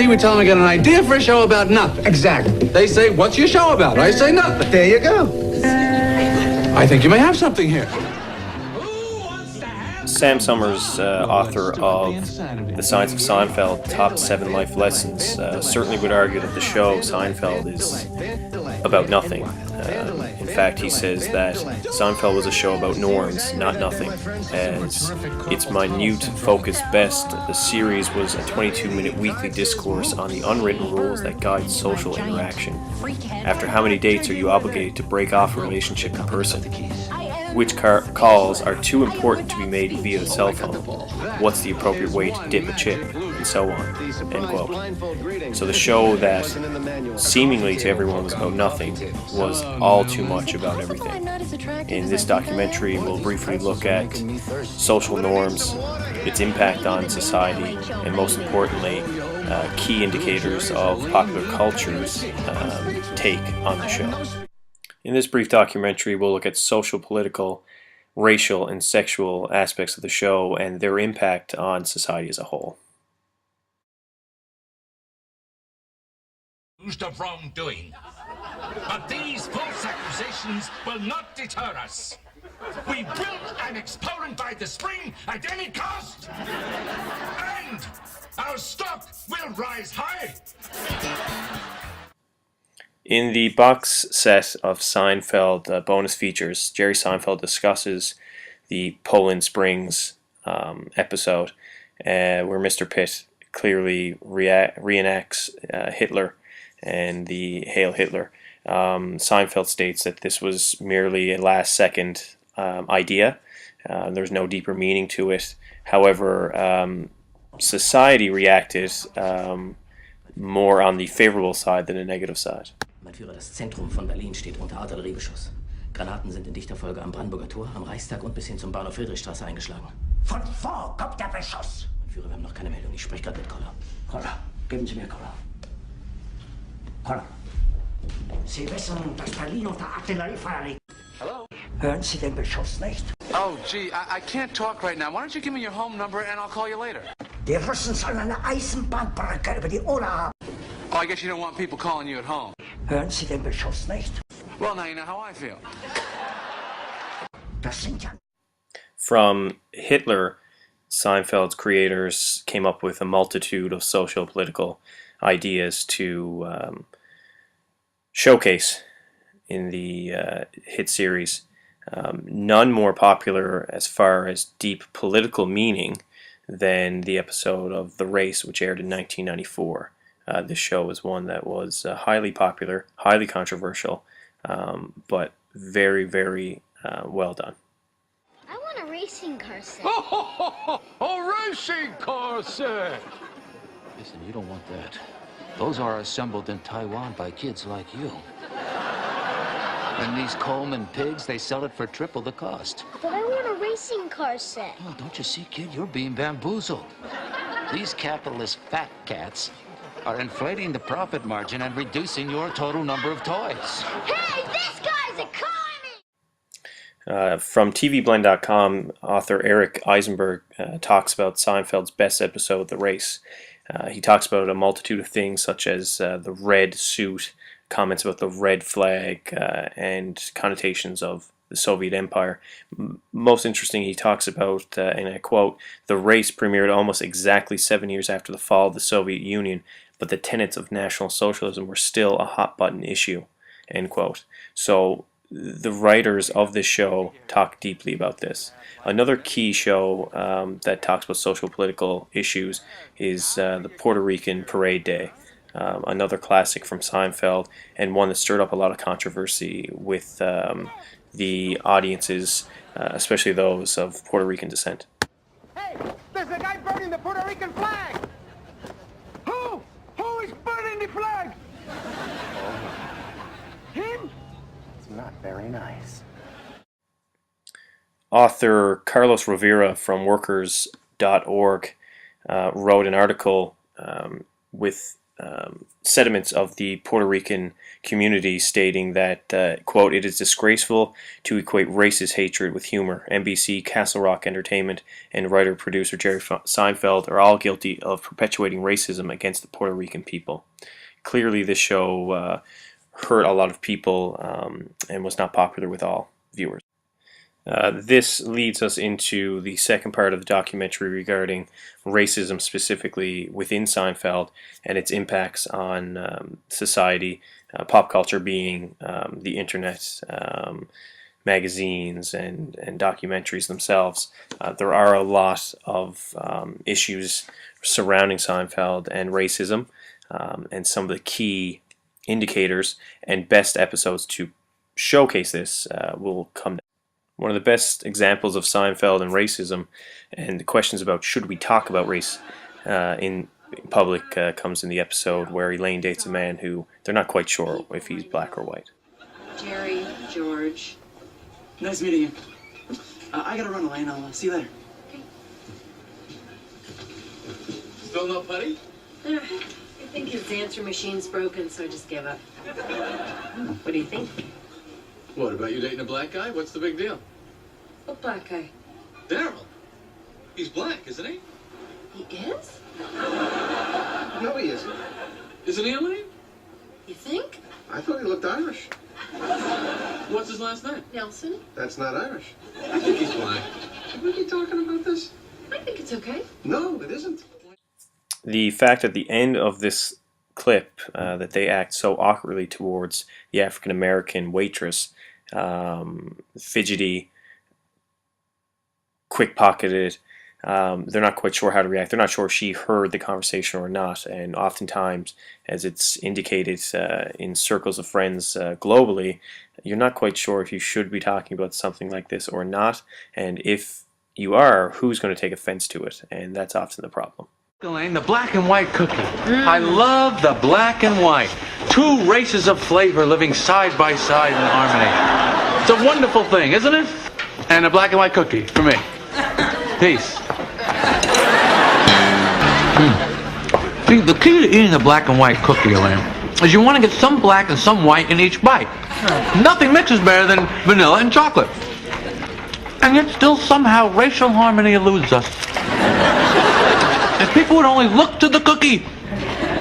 ABC, we tell them I got an idea for a show about nothing. Exactly. They say, what's your show about? I say nothing. There you go. I think you may have something here. Sam Summers, author of The Science of Seinfeld, Top 7 Life Lessons, certainly would argue that the show Seinfeld is about nothing. In fact, he says that Seinfeld was a show about norms, not nothing. As its minute focused best, the series was a 22-minute weekly discourse on the unwritten rules that guide social interaction. After how many dates are you obligated to break off a relationship in person? Which calls are too important to be made via the cell phone? What's the appropriate way to dip a chip? And so on. End quote. So the show that seemingly to everyone was about nothing was all too much about everything. In this documentary, we'll briefly look at social norms, its impact on society, and most importantly, key indicators of popular culture's take on the show. In this brief documentary, we'll look at social, political, racial, and sexual aspects of the show and their impact on society as a whole. Accused of wrongdoing. But these false accusations will not deter us. We will annex Poland by the spring at any cost. And our stock will rise high. In the box set of Seinfeld bonus features, Jerry Seinfeld discusses the Poland Springs episode, where Mr. Pitt clearly reenacts Hitler and the Hail Hitler. Seinfeld states that this was merely a last-second idea. There's no deeper meaning to it. However, society reacted more on the favorable side than the negative side. Mein Führer, das Zentrum von Berlin steht unter Artilleriebeschuss. Granaten sind in dichter Folge am Brandenburger Tor, am Reichstag und bis hin zum Bahnhof Friedrichstraße eingeschlagen. Von vor kommt der Beschuss. Mein Führer, wir haben noch keine Meldung. Ich spreche gerade mit Koller. Koller, geben Sie mir Koller. Koller. Sie wissen, dass Berlin unter Artilleriefeuer liegt. Hello? Hören Sie den Beschuss nicht? Oh, gee, I can't talk right now. Why don't you give me your home number and I'll call you later? Die Russen sollen eine Eisenbahnbrücke über die Oder haben. Oh, I guess you don't want people calling you at home. Hören Sie den Beschuss nicht? Well, now you know how I feel. Das sind ja... From Hitler, Seinfeld's creators came up with a multitude of social political ideas to showcase in the hit series. None more popular as far as deep political meaning than the episode of The Race, which aired in 1994. This show was one that was highly popular, highly controversial, but very, very well done. I want a racing car set. A racing car set! Listen, you don't want that. Those are assembled in Taiwan by kids like you. And these Coleman pigs, they sell it for triple the cost. But I want a racing car set. Oh, don't you see, kid? You're being bamboozled. These capitalist fat cats are inflating the profit margin and reducing your total number of toys. Hey, this guy's a commie! From TVBlend.com, author Eric Eisenberg talks about Seinfeld's best episode, The Race. He talks about a multitude of things such as the red suit, comments about the red flag, and connotations of the Soviet Empire. Most interesting, he talks about, and I quote, "The Race premiered almost exactly 7 years after the fall of the Soviet Union, but the tenets of National Socialism were still a hot-button issue," end quote. So the writers of this show talk deeply about this. Another key show that talks about social political issues is the Puerto Rican Parade Day. Another classic from Seinfeld, and one that stirred up a lot of controversy with the audiences, especially those of Puerto Rican descent. Hey, there's a guy burning the Puerto Rican flag! Who is burning the flag? Him? It's not very nice. Author Carlos Rivera from Workers.org wrote an article with sentiments of the Puerto Rican community, stating that, quote, "It is disgraceful to equate racist hatred with humor. NBC, Castle Rock Entertainment, and writer-producer Jerry Seinfeld are all guilty of perpetuating racism against the Puerto Rican people." Clearly, this show hurt a lot of people and was not popular with all viewers. This leads us into the second part of the documentary regarding racism, specifically within Seinfeld, and its impacts on society, pop culture being the internet, magazines, and documentaries themselves. There are a lot of issues surrounding Seinfeld and racism, and some of the key indicators and best episodes to showcase this will come down. One of the best examples of Seinfeld and racism and the questions about should we talk about race in public comes in the episode where Elaine dates a man who they're not quite sure if he's black or white. Jerry, George. Nice meeting you. I gotta run, Elaine. I'll see you later. Okay. Still no putty? I think his answer machine's broken, so I just gave up. What do you think? What, about you dating a black guy? What's the big deal? What black guy? Daryl. He's black, isn't he? He is? No, he isn't. Isn't he, Elaine? You think? I thought he looked Irish. What's his last name? Nelson? That's not Irish. I think he's black. Are you talking about this? I think it's okay. No, it isn't. The fact at the end of this clip that they act so awkwardly towards the African American waitress, fidgety, quick-pocketed. They're not quite sure how to react. They're not sure if she heard the conversation or not. And oftentimes, as it's indicated in circles of friends globally, you're not quite sure if you should be talking about something like this or not. And if you are, who's going to take offense to it? And that's often the problem. Elaine, the black and white cookie. I love the black and white. Two races of flavor living side by side in harmony. It's a wonderful thing, isn't it? And a black and white cookie for me. Peace. See, the key to eating a black and white cookie, Elaine, is you want to get some black and some white in each bite. Nothing mixes better than vanilla and chocolate. And yet still somehow racial harmony eludes us. If people would only look to the cookie,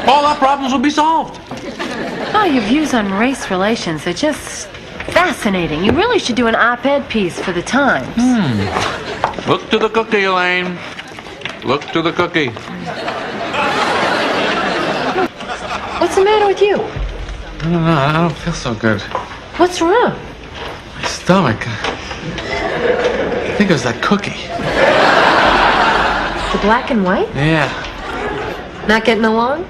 all our problems would be solved. Oh, your views on race relations are just fascinating. You really should do an op-ed piece for the Times. Look to the cookie, Elaine. Look to the cookie. What's the matter with you? I don't know. I don't feel so good. What's wrong? My stomach. I think it was that cookie. The black and white? Yeah. Not getting along?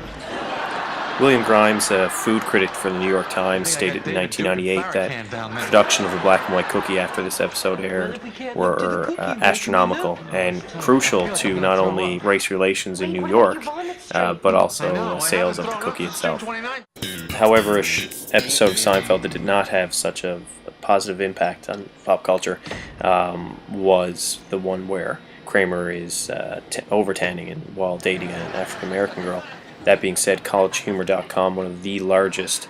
William Grimes, a food critic for the New York Times, stated in 1998 that production of a black and white cookie after this episode aired were astronomical and crucial to not only race relations in New York, but also sales of the cookie itself. However, an episode of Seinfeld that did not have such a positive impact on pop culture was the one where Kramer is over-tanning and while dating an African-American girl. That being said, collegehumor.com, one of the largest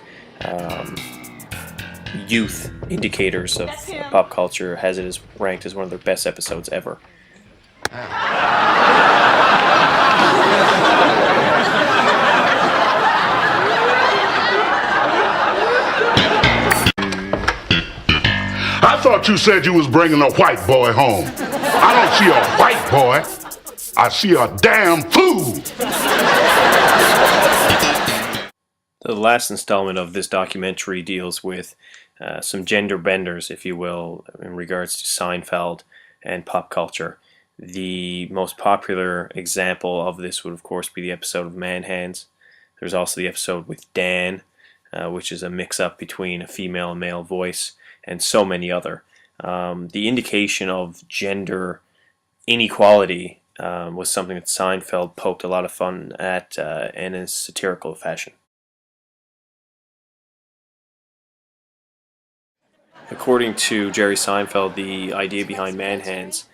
youth indicators of pop culture, has it as ranked as one of their best episodes ever. I thought you said you was bringing a white boy home. I don't see a white boy. I see a damn fool. The last installment of this documentary deals with some gender benders, if you will, in regards to Seinfeld and pop culture. The most popular example of this would, of course, be the episode of Man Hands. There's also the episode with Dan, which is a mix-up between a female and male voice, and so many other. The indication of gender inequality was something that Seinfeld poked a lot of fun at in a satirical fashion. According to Jerry Seinfeld, the idea behind Man Hands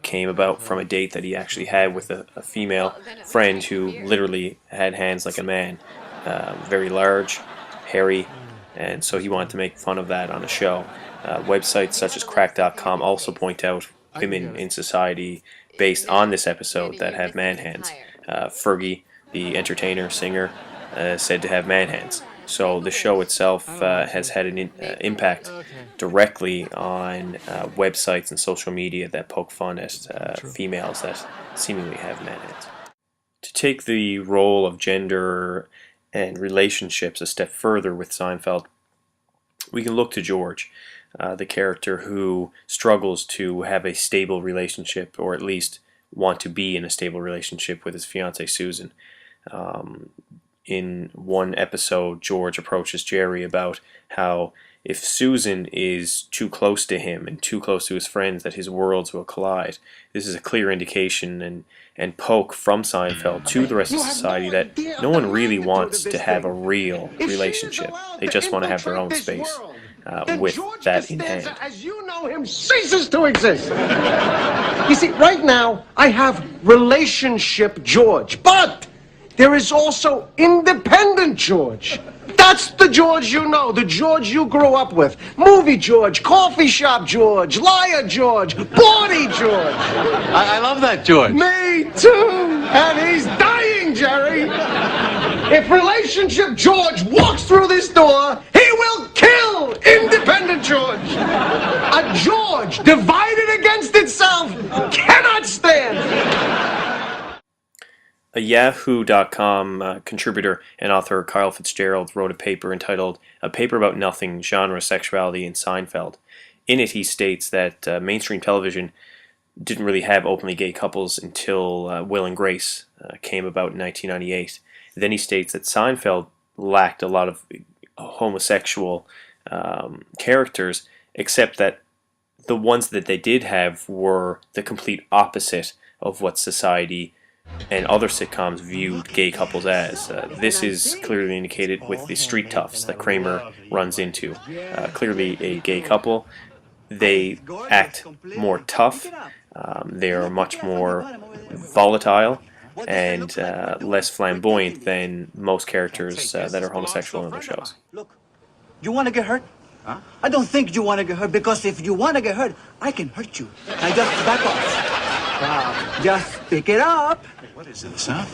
came about from a date that he actually had with a female friend who literally had hands like a man, very large, hairy, and so he wanted to make fun of that on a show. Websites such as crack.com also point out women in society based on this episode that have man hands. Fergie, the entertainer, singer, said to have man hands. So the show itself has had an impact directly on websites and social media that poke fun at females that seemingly have man hands. To take the role of gender and relationships a step further with Seinfeld, we can look to George, the character who struggles to have a stable relationship, or at least want to be in a stable relationship with his fiancée Susan. In one episode, George approaches Jerry about how if Susan is too close to him and too close to his friends, that his worlds will collide. This is a clear indication and poke from Seinfeld to the rest of society that no one really wants to have a real relationship. They just want to have their own space with that in hand. As you know him, ceases to exist. You see, right now, I have relationship George, but there is also independent George. That's the George you know, the George you grew up with. Movie George, coffee shop George, liar George, bawdy George. I love that George. Me too. And he's dying, Jerry. If relationship George walks through this door, he will kill independent George. A George divided against itself cannot stand. A Yahoo.com contributor and author, Carl Fitzgerald, wrote a paper entitled "A Paper About Nothing, Genre, Sexuality, and Seinfeld." In it, he states that mainstream television didn't really have openly gay couples until Will and Grace came about in 1998. Then he states that Seinfeld lacked a lot of homosexual characters, except that the ones that they did have were the complete opposite of what society and other sitcoms viewed gay couples as. This is clearly indicated with the Street Toughs that Kramer runs into. Clearly a gay couple. They act more tough. They are much more volatile and less flamboyant than most characters that are homosexual in their shows. Look, you want to get hurt? Huh? I don't think you want to get hurt, because if you want to get hurt, I can hurt you. Now just back off. Just pick it up. What is this, huh?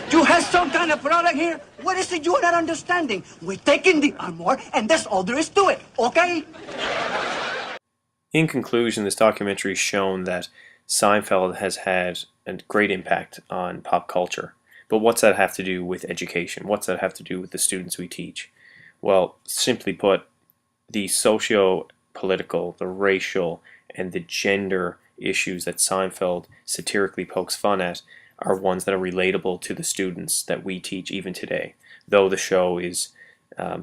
You have some kind of product here? What is it you're not understanding? We're taking the armor, and that's all there is to it, okay? In conclusion, this documentary has shown that Seinfeld has had a great impact on pop culture. But what's that have to do with education? What's that have to do with the students we teach? Well, simply put, the socio-political, the racial, and the gender issues that Seinfeld satirically pokes fun at are ones that are relatable to the students that we teach even today. Though the show is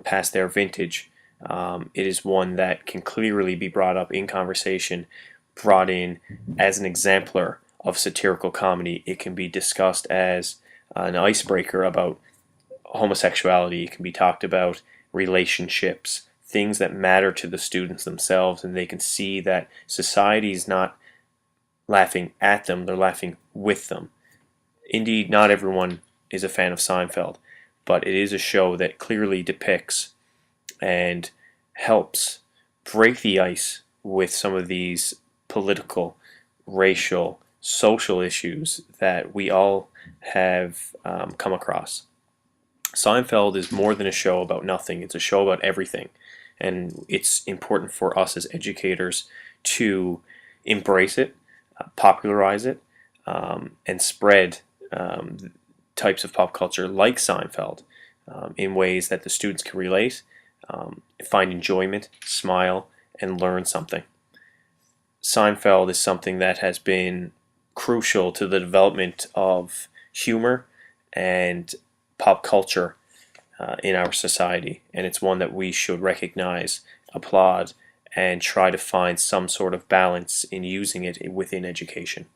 past their vintage, it is one that can clearly be brought up in conversation, brought in as an exemplar of satirical comedy. It can be discussed as an icebreaker about homosexuality. It can be talked about relationships, things that matter to the students themselves, and they can see that society is not laughing at them, they're laughing with them. Indeed, not everyone is a fan of Seinfeld, but it is a show that clearly depicts and helps break the ice with some of these political, racial, social issues that we all have come across. Seinfeld is more than a show about nothing. It's a show about everything. And it's important for us as educators to embrace it, popularize it, and spread types of pop culture like Seinfeld in ways that the students can relate, find enjoyment, smile, and learn something. Seinfeld is something that has been crucial to the development of humor and pop culture in our society, and it's one that we should recognize, applaud, and try to find some sort of balance in using it within education.